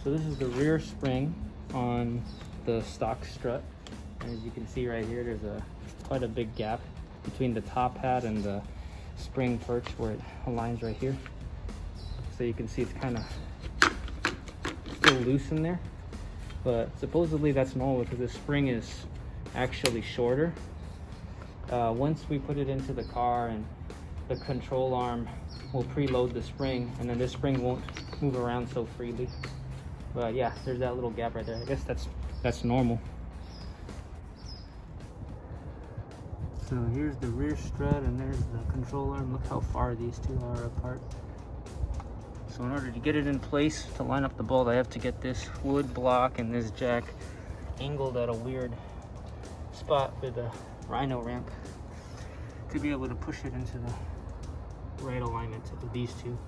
So this is the rear spring on the stock strut. And as you can see right here, there's quite a big gap between the top hat and the spring perch where it aligns right here. So you can see it's kind of still loose in there, but supposedly that's normal because the spring is actually shorter. Once we put it into the car, and the control arm will preload the spring, and then this spring won't move around so freely. But yeah, there's that little gap right there. I guess that's normal. So here's the rear strut and there's the control arm. Look how far these two are apart. So in order to get it in place to line up the bolt, I have to get this wood block and this jack angled at a weird spot with a rhino ramp to be able to push it into the right alignment of these two.